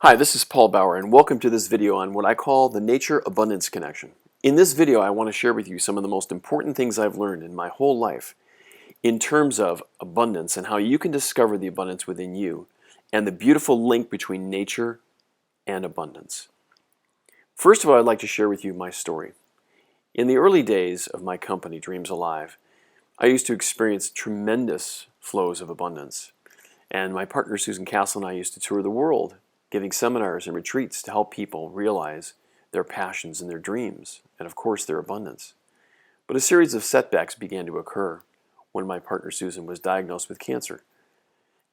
Hi, this is Paul Bauer, and welcome to this video on what I call the nature-abundance connection. In this video, I want to share with you some of the most important things I've learned in my whole life in terms of abundance and how you can discover the abundance within you and the beautiful link between nature and abundance. First of all, I'd like to share with you my story. In the early days of my company, Dreams Alive, I used to experience tremendous flows of abundance. And my partner, Susan Castle, and I used to tour the world giving seminars and retreats to help people realize their passions and their dreams, and of course their abundance. But a series of setbacks began to occur when my partner Susan was diagnosed with cancer.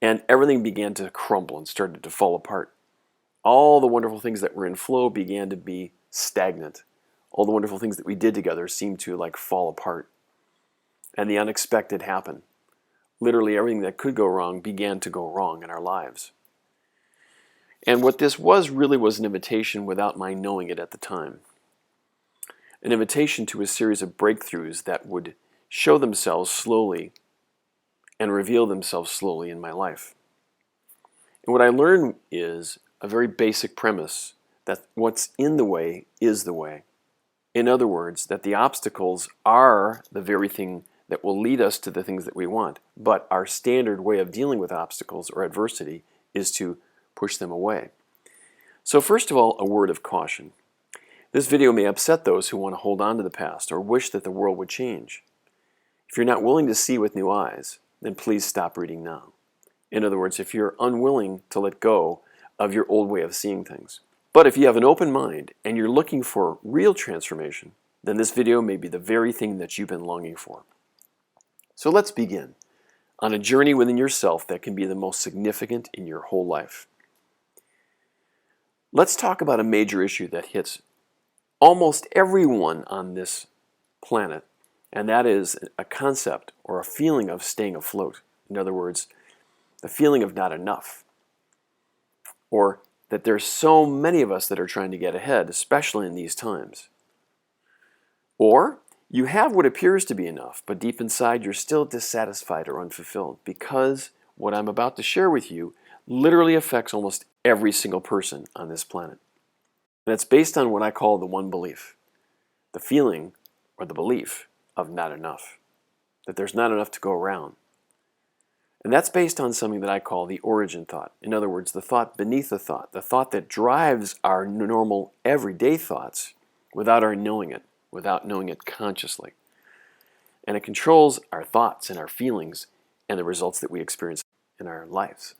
And everything began to crumble and started to fall apart. All the wonderful things that were in flow began to be stagnant. All the wonderful things that we did together seemed to fall apart. And the unexpected happened. Literally everything that could go wrong began to go wrong in our lives. And what this really was an invitation without my knowing it at the time. An invitation to a series of breakthroughs that would show themselves slowly and reveal themselves slowly in my life. And what I learned is a very basic premise that what's in the way is the way. In other words, that the obstacles are the very thing that will lead us to the things that we want. But our standard way of dealing with obstacles or adversity is to push them away. So first of all, a word of caution. This video may upset those who want to hold on to the past or wish that the world would change. If you're not willing to see with new eyes, then please stop reading now. In other words, if you're unwilling to let go of your old way of seeing things. But if you have an open mind and you're looking for real transformation, then this video may be the very thing that you've been longing for. So let's begin on a journey within yourself that can be the most significant in your whole life. Let's talk about a major issue that hits almost everyone on this planet, and that is a concept or a feeling of staying afloat. In other words, the feeling of not enough, or that there's so many of us that are trying to get ahead, especially in these times. Or you have what appears to be enough, but deep inside you're still dissatisfied or unfulfilled because what I'm about to share with you literally affects almost every single person on this planet. And it's based on what I call the one belief, the feeling or the belief of not enough, that there's not enough to go around. And that's based on something that I call the origin thought. In other words, the thought beneath the thought that drives our normal everyday thoughts without our knowing it, without knowing it consciously. And it controls our thoughts and our feelings and the results that we experience in our lives.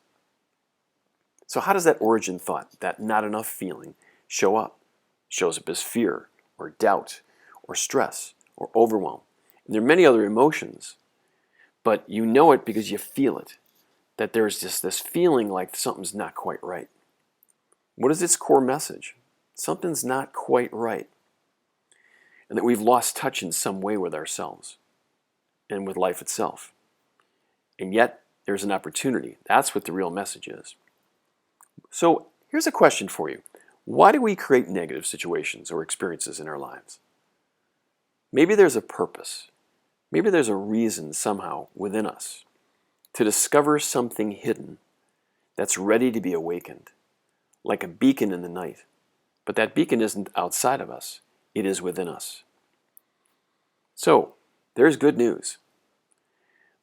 So how does that origin thought, that not enough feeling, show up? It shows up as fear or doubt or stress or overwhelm. And there are many other emotions, but you know it because you feel it, that there's just this feeling like something's not quite right. What is its core message? Something's not quite right. And that we've lost touch in some way with ourselves and with life itself. And yet, there's an opportunity. That's what the real message is. So, here's a question for you. Why do we create negative situations or experiences in our lives? Maybe there's a purpose. Maybe there's a reason somehow within us to discover something hidden that's ready to be awakened, like a beacon in the night. But that beacon isn't outside of us. It is within us. So, there's good news.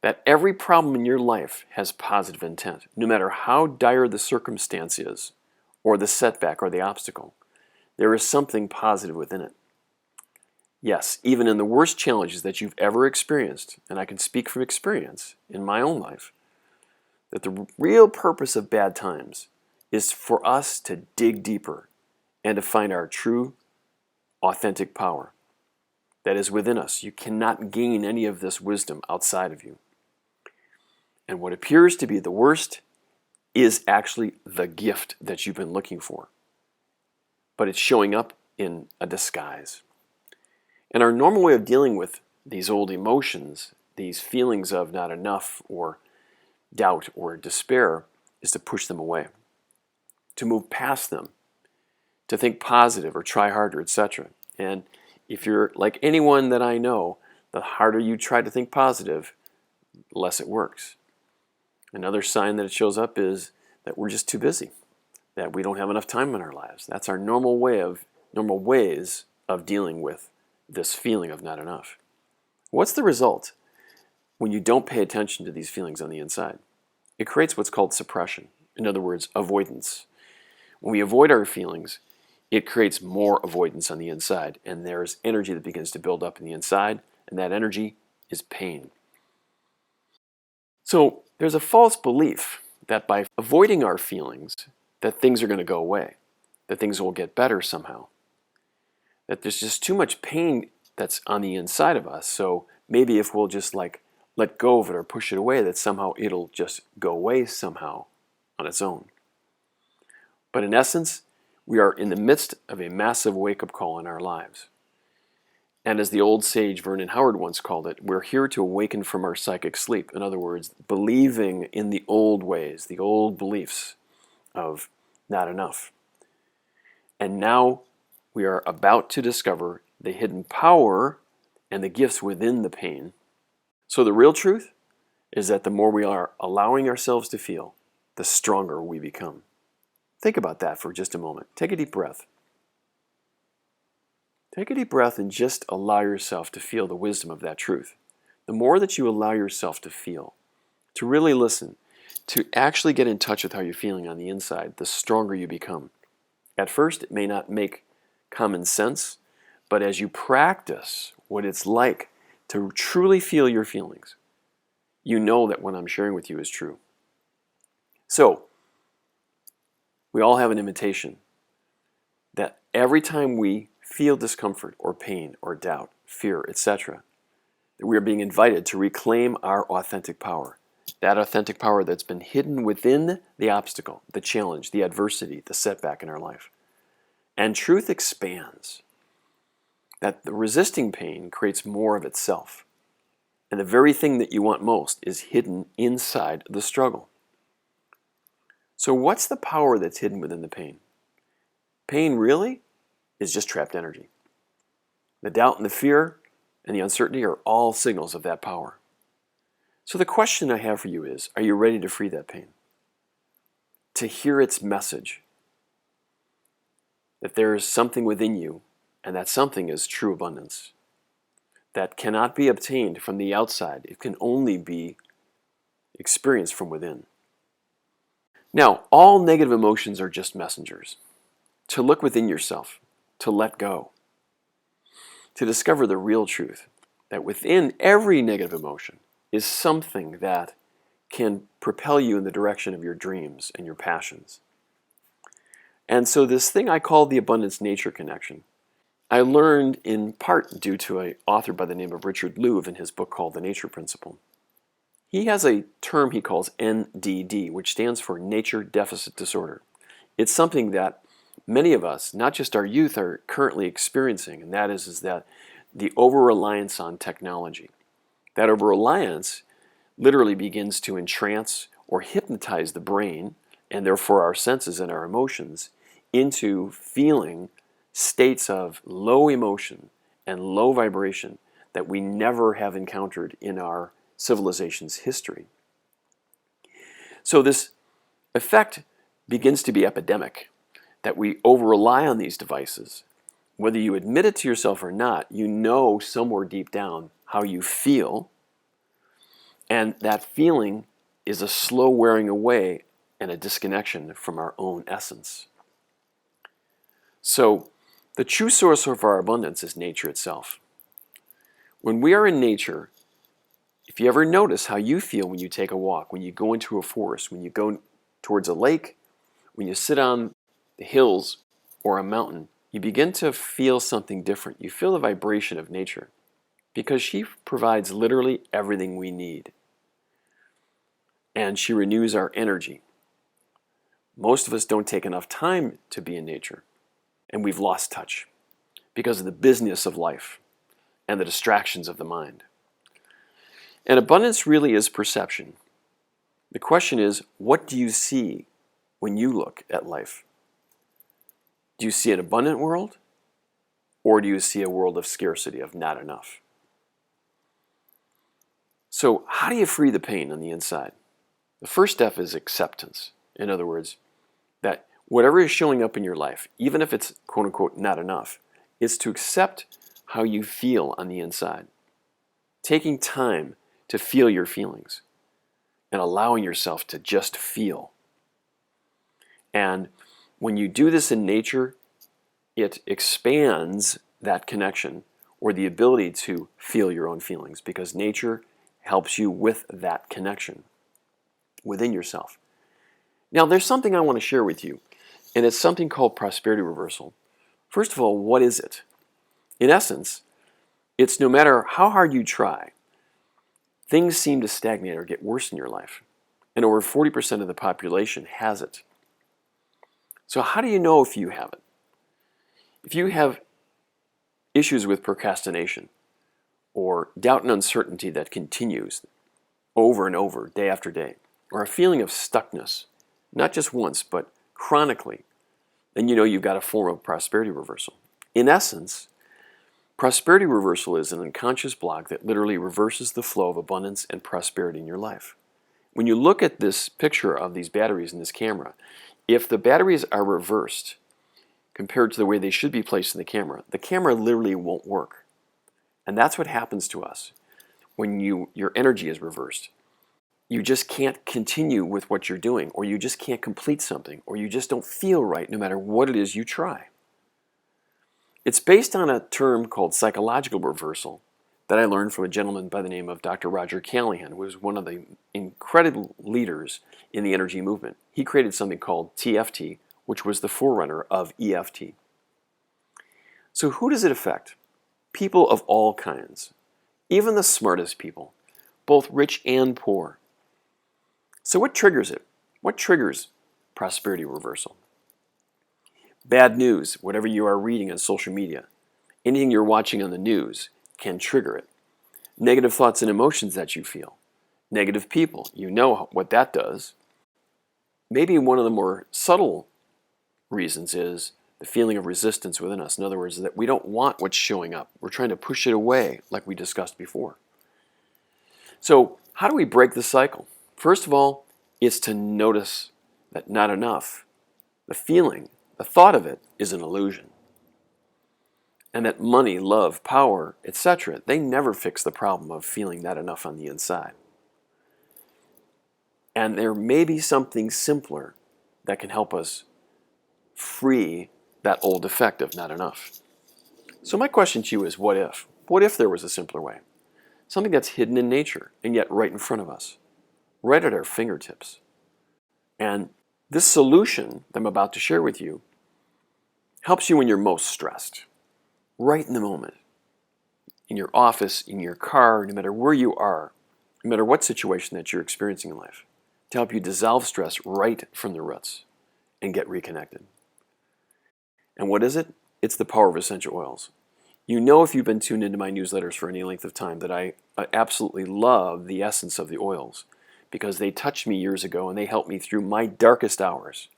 That every problem in your life has positive intent, no matter how dire the circumstance is, or the setback or the obstacle. There is something positive within it. Yes, even in the worst challenges that you've ever experienced, and I can speak from experience in my own life, that the real purpose of bad times is for us to dig deeper and to find our true, authentic power that is within us. You cannot gain any of this wisdom outside of you. And what appears to be the worst is actually the gift that you've been looking for. But it's showing up in a disguise. And our normal way of dealing with these old emotions, these feelings of not enough or doubt or despair, is to push them away, to move past them, to think positive or try harder, etc. And if you're like anyone that I know, the harder you try to think positive, the less it works. Another sign that it shows up is that we're just too busy, that we don't have enough time in our lives. That's our normal ways of dealing with this feeling of not enough. What's the result when you don't pay attention to these feelings on the inside? It creates what's called suppression. In other words, avoidance. When we avoid our feelings, it creates more avoidance on the inside, and there's energy that begins to build up in the inside, and that energy is pain. So there's a false belief that by avoiding our feelings, that things are going to go away, that things will get better somehow, that there's just too much pain that's on the inside of us, so maybe if we'll just let go of it or push it away, that somehow it'll just go away somehow on its own. But in essence, we are in the midst of a massive wake-up call in our lives. And as the old sage Vernon Howard once called it, we're here to awaken from our psychic sleep. In other words, believing in the old ways, the old beliefs of not enough. And now we are about to discover the hidden power and the gifts within the pain. So the real truth is that the more we are allowing ourselves to feel, the stronger we become. Think about that for just a moment. Take a deep breath. Take a deep breath and just allow yourself to feel the wisdom of that truth. The more that you allow yourself to feel, to really listen, to actually get in touch with how you're feeling on the inside, the stronger you become. At first, it may not make common sense, but as you practice what it's like to truly feel your feelings, you know that what I'm sharing with you is true. So, we all have an invitation that every time we feel discomfort or pain or doubt, fear, etc., that we are being invited to reclaim our authentic power. That authentic power that's been hidden within the obstacle, the challenge, the adversity, the setback in our life. And truth expands. That the resisting pain creates more of itself. And the very thing that you want most is hidden inside the struggle. So what's the power that's hidden within the pain? Pain really is just trapped energy. The doubt and the fear and the uncertainty are all signals of that power. So the question I have for you is, are you ready to free that pain? To hear its message? That there is something within you, and that something is true abundance. That cannot be obtained from the outside. It can only be experienced from within. Now, all negative emotions are just messengers. To look within yourself, to let go, to discover the real truth, that within every negative emotion is something that can propel you in the direction of your dreams and your passions. And so this thing I call the abundance nature connection, I learned in part due to an author by the name of Richard Louv in his book called The Nature Principle. He has a term he calls NDD, which stands for Nature Deficit Disorder. It's something that many of us, not just our youth, are currently experiencing, and that is that the over-reliance on technology. That over-reliance literally begins to entrance or hypnotize the brain, and therefore our senses and our emotions, into feeling states of low emotion and low vibration that we never have encountered in our civilization's history. So this effect begins to be epidemic, that we over-rely on these devices. Whether you admit it to yourself or not, you know somewhere deep down how you feel, and that feeling is a slow wearing away and a disconnection from our own essence. So the true source of our abundance is nature itself. When we are in nature, if you ever notice how you feel when you take a walk, when you go into a forest, when you go towards a lake, when you sit on the hills or a mountain, you begin to feel something different. You feel the vibration of nature because she provides literally everything we need. And she renews our energy. Most of us don't take enough time to be in nature, and we've lost touch because of the business of life and the distractions of the mind. And abundance really is perception. The question is, what do you see when you look at life? Do you see an abundant world, or do you see a world of scarcity, of not enough? So how do you free the pain on the inside? The first step is acceptance. In other words, that Whatever is showing up in your life, even if it's quote unquote not enough, is to accept how you feel on the inside. Taking time to feel your feelings and allowing yourself to just feel. And when you do this in nature, it expands that connection or the ability to feel your own feelings, because nature helps you with that connection within yourself. Now, there's something I want to share with you, and it's something called prosperity reversal. First of all, what is it? In essence, it's no matter how hard you try, things seem to stagnate or get worse in your life. And over 40% of the population has it. So how do you know if you have it? If you have issues with procrastination or doubt and uncertainty that continues over and over, day after day, or a feeling of stuckness, not just once, but chronically, then you know you've got a form of prosperity reversal. In essence, prosperity reversal is an unconscious block that literally reverses the flow of abundance and prosperity in your life. When you look at this picture of these batteries in this camera, if the batteries are reversed compared to the way they should be placed in the camera literally won't work. And that's what happens to us when your energy is reversed. You just can't continue with what you're doing, or you just can't complete something, or you just don't feel right no matter what it is you try. It's based on a term called psychological reversal that I learned from a gentleman by the name of Dr. Roger Callahan, who was one of the incredible leaders in the energy movement. He created something called TFT, which was the forerunner of EFT. So who does it affect? People of all kinds, even the smartest people, both rich and poor. So what triggers it? What triggers prosperity reversal? Bad news, whatever you are reading on social media, anything you're watching on the news can trigger it. Negative thoughts and emotions that you feel. Negative people, you know what that does. Maybe one of the more subtle reasons is the feeling of resistance within us. In other words, that we don't want what's showing up. We're trying to push it away, like we discussed before. So how do we break the cycle? First of all, it's to notice that not enough, the feeling, the thought of it, is an illusion. And that money, love, power, etc., they never fix the problem of feeling not enough on the inside. And there may be something simpler that can help us free that old effect of not enough. So my question to you is, what if? What if there was a simpler way? Something that's hidden in nature and yet right in front of us, right at our fingertips. And this solution that I'm about to share with you helps you when you're most stressed, right in the moment, in your office, in your car, no matter where you are, no matter what situation that you're experiencing in life, to help you dissolve stress right from the roots and get reconnected. And what is it? It's the power of essential oils. You know, if you've been tuned into my newsletters for any length of time, that I absolutely love the essence of the oils, because they touched me years ago and they helped me through my darkest hours.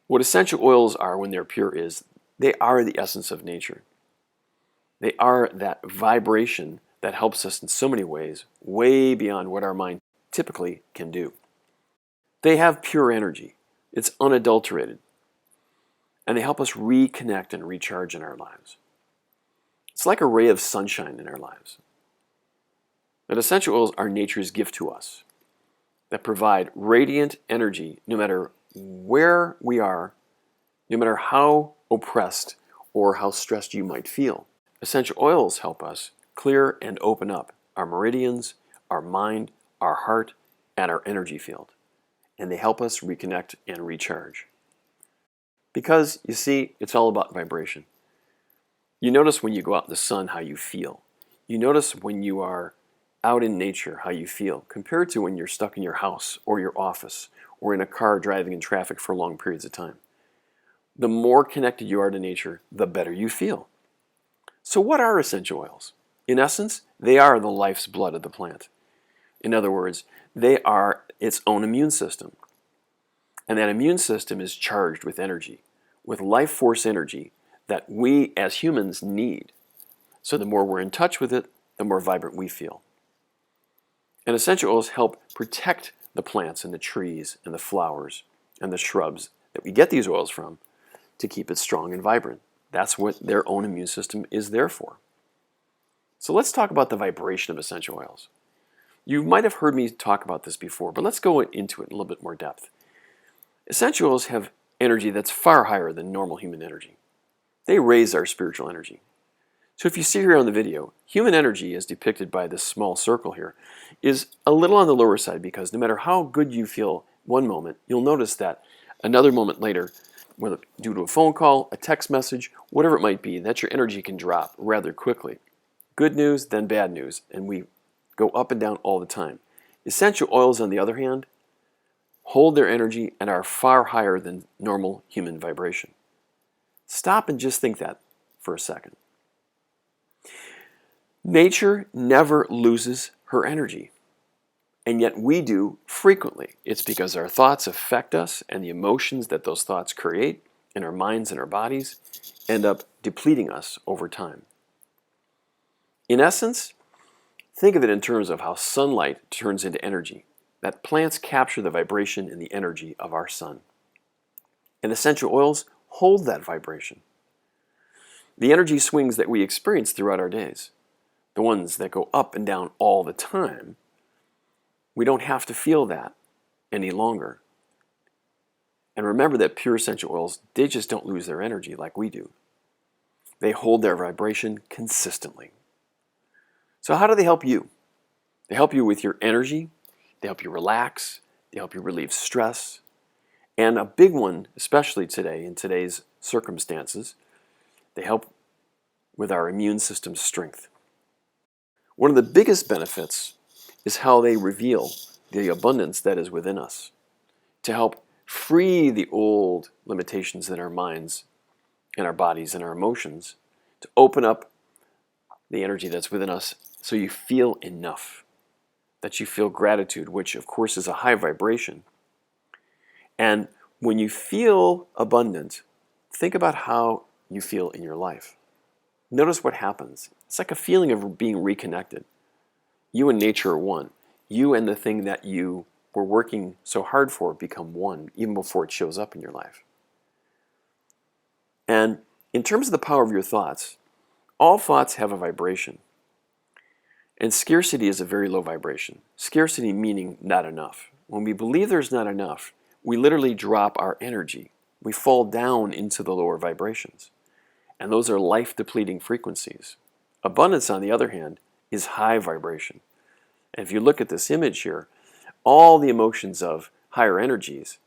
What essential oils are when they're pure is they are the essence of nature. They are that vibration that helps us in so many ways, way beyond what our mind typically can do. They have pure energy. It's unadulterated. And they help us reconnect and recharge in our lives. It's like a ray of sunshine in our lives. That essential oils are nature's gift to us, that provide radiant energy no matter where we are, no matter how oppressed or how stressed you might feel. Essential oils help us clear and open up our meridians, our mind, our heart, and our energy field. And they help us reconnect and recharge. Because, you see, it's all about vibration. You notice when you go out in the sun how you feel. You notice when you are out in nature how you feel, compared to when you're stuck in your house or your office or in a car driving in traffic for long periods of time. The more connected you are to nature, the better you feel. So what are essential oils? In essence, they are the life's blood of the plant. In other words, they are its own immune system. And that immune system is charged with energy, with life force energy that we as humans need. So the more we're in touch with it, the more vibrant we feel. And essential oils help protect the plants and the trees and the flowers and the shrubs that we get these oils from to keep it strong and vibrant. That's what their own immune system is there for. So let's talk about the vibration of essential oils. You might have heard me talk about this before, but let's go into it in a little bit more depth. Essential oils have energy that's far higher than normal human energy. They raise our spiritual energy. So if you see here on the video, human energy, as depicted by this small circle here, is a little on the lower side because no matter how good you feel one moment, you'll notice that another moment later, whether due to a phone call, a text message, whatever it might be, that your energy can drop rather quickly. Good news, then bad news, and we go up and down all the time. Essential oils, on the other hand, hold their energy and are far higher than normal human vibration. Stop and just think that for a second. Nature never loses her energy, and yet we do frequently. It's because our thoughts affect us, and the emotions that those thoughts create in our minds and our bodies end up depleting us over time. In essence, think of it in terms of how sunlight turns into energy, that plants capture the vibration and the energy of our sun. And essential oils hold that vibration. The energy swings that we experience throughout our days, the ones that go up and down all the time, we don't have to feel that any longer. And remember that pure essential oils, they just don't lose their energy like we do. They hold their vibration consistently. So how do they help you? They help you with your energy, they help you relax, they help you relieve stress, and a big one, especially today in today's circumstances, they help with our immune system's strength. One of the biggest benefits is how they reveal the abundance that is within us, to help free the old limitations in our minds and our bodies and our emotions, to open up the energy that's within us so you feel enough, that you feel gratitude, which of course is a high vibration. And when you feel abundant, think about how you feel in your life. Notice what happens. It's like a feeling of being reconnected. You and nature are one. You and the thing that you were working so hard for become one, even before it shows up in your life. And in terms of the power of your thoughts, all thoughts have a vibration. And scarcity is a very low vibration. Scarcity meaning not enough. When we believe there's not enough, we literally drop our energy. We fall down into the lower vibrations. And those are life-depleting frequencies. Abundance, on the other hand, is high vibration. And if you look at this image here, all the emotions of higher energies,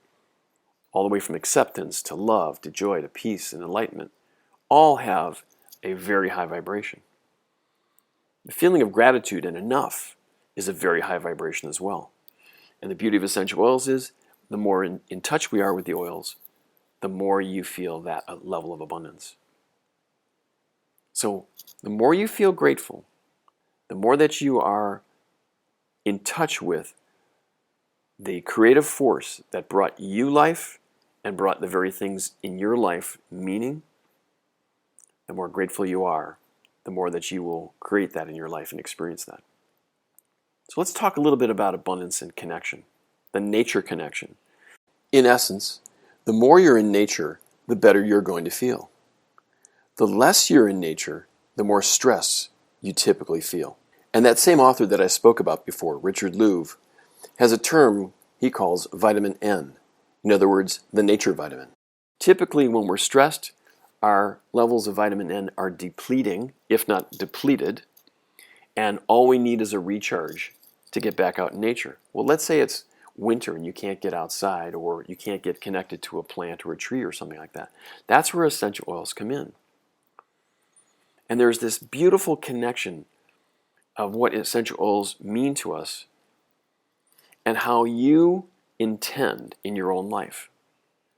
all the way from acceptance to love to joy to peace and enlightenment, all have a very high vibration. The feeling of gratitude and enough is a very high vibration as well. And the beauty of essential oils is the more in touch we are with the oils, the more you feel that level of abundance. So the more you feel grateful, the more that you are in touch with the creative force that brought you life and brought the very things in your life meaning, the more grateful you are, the more that you will create that in your life and experience that. So let's talk a little bit about abundance and connection, the nature connection. In essence, the more you're in nature, the better you're going to feel. The less you're in nature, the more stress you typically feel. And that same author that I spoke about before, Richard Louv, has a term he calls vitamin N. In other words, the nature vitamin. Typically, when we're stressed, our levels of vitamin N are depleting, if not depleted, and all we need is a recharge to get back out in nature. Well, let's say it's winter and you can't get outside, or you can't get connected to a plant or a tree or something like that. That's where essential oils come in. And there's this beautiful connection of what essential oils mean to us and how you intend in your own life.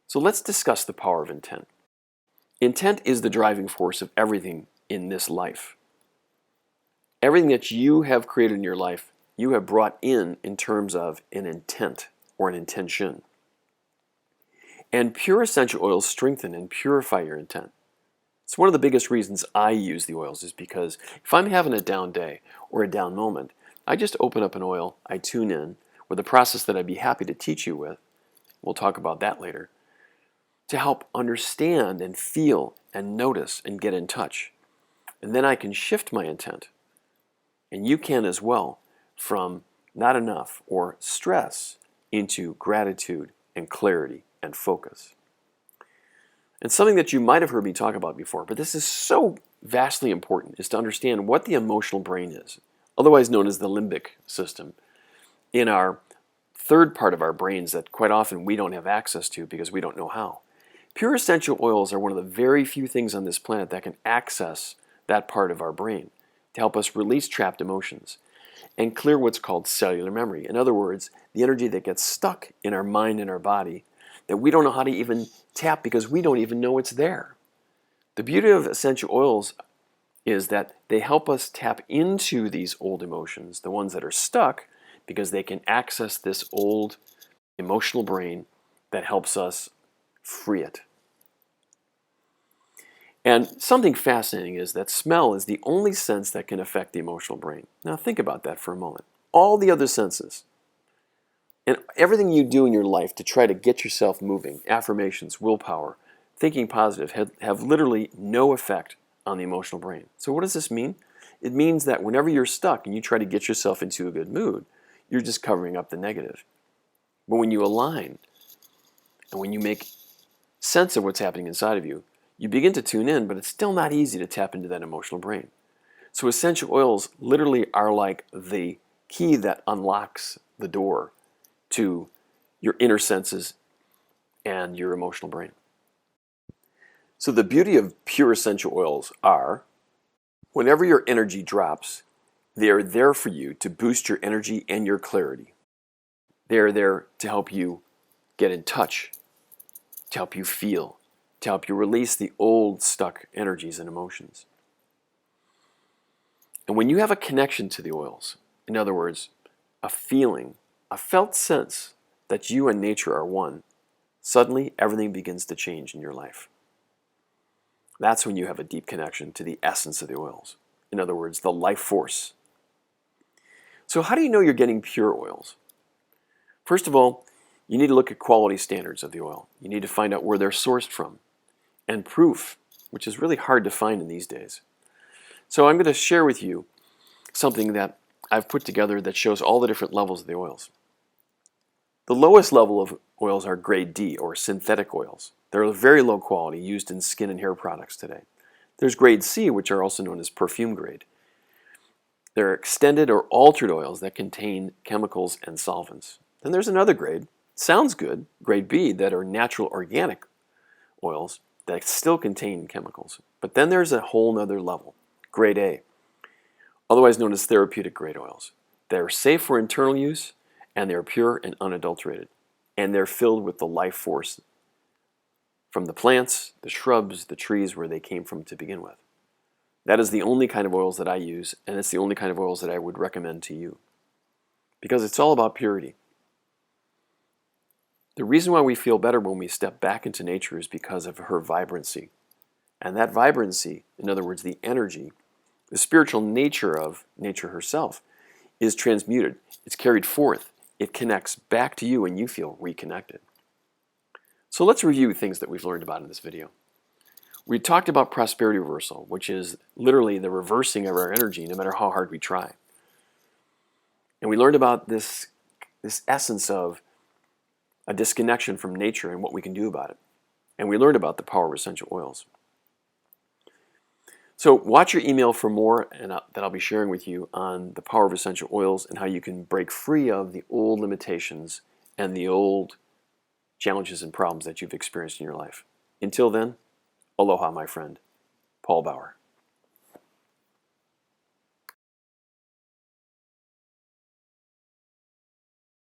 So let's discuss the power of intent. Intent is the driving force of everything in this life. Everything that you have created in your life, you have brought in terms of an intent or an intention. And pure essential oils strengthen and purify your intent. It's one of the biggest reasons I use the oils, is because if I'm having a down day or a down moment, I just open up an oil, I tune in with a process that I'd be happy to teach you with. We'll talk about that later. to help understand and feel and notice and get in touch. And then I can shift my intent, and you can as well, from not enough or stress into gratitude and clarity and focus. And something that you might have heard me talk about before, but this is so vastly important, is to understand what the emotional brain is, otherwise known as the limbic system, in our third part of our brains that quite often we don't have access to because we don't know how. Pure essential oils are one of the very few things on this planet that can access that part of our brain to help us release trapped emotions and clear what's called cellular memory. In other words, the energy that gets stuck in our mind and our body that we don't know how to even tap because we don't even know it's there. The beauty of essential oils is that they help us tap into these old emotions, the ones that are stuck, because they can access this old emotional brain that helps us free it. And something fascinating is that smell is the only sense that can affect the emotional brain. Now think about that for a moment. All the other senses and everything you do in your life to try to get yourself moving, affirmations, willpower, thinking positive, have literally no effect on the emotional brain. So what does this mean? It means that whenever you're stuck and you try to get yourself into a good mood, you're just covering up the negative. But when you align and when you make sense of what's happening inside of you, you begin to tune in, but it's still not easy to tap into that emotional brain. So essential oils literally are like the key that unlocks the door to your inner senses and your emotional brain. So the beauty of pure essential oils are, whenever your energy drops, they are there for you to boost your energy and your clarity. They are there to help you get in touch, to help you feel, to help you release the old stuck energies and emotions. And when you have a connection to the oils, in other words, a feeling, a felt sense that you and nature are one, suddenly everything begins to change in your life. That's when you have a deep connection to the essence of the oils. In other words, the life force. So how do you know you're getting pure oils? First of all, you need to look at quality standards of the oil. You need to find out where they're sourced from. And proof, which is really hard to find in these days. So I'm going to share with you something that I've put together that shows all the different levels of the oils. The lowest level of oils are grade D, or synthetic oils. They're very low quality, used in skin and hair products today. There's grade C, which are also known as perfume grade. They're extended or altered oils that contain chemicals and solvents. Then there's another grade, sounds good, grade B, that are natural organic oils that still contain chemicals. But then there's a whole other level, grade A, otherwise known as therapeutic grade oils. They're safe for internal use, and they're pure and unadulterated. And they're filled with the life force from the plants, the shrubs, the trees where they came from to begin with. That is the only kind of oils that I use, and it's the only kind of oils that I would recommend to you. Because it's all about purity. The reason why we feel better when we step back into nature is because of her vibrancy. And that vibrancy, in other words, the energy, the spiritual nature of nature herself, is transmuted. It's carried forth. It connects back to you and you feel reconnected. So let's review things that we've learned about in this video. We talked about prosperity reversal, which is literally the reversing of our energy no matter how hard we try. And we learned about this essence of a disconnection from nature and what we can do about it. And we learned about the power of essential oils. So watch your email for more that I'll be sharing with you on the power of essential oils and how you can break free of the old limitations and the old challenges and problems that you've experienced in your life. Until then, aloha, my friend. Paul Bauer.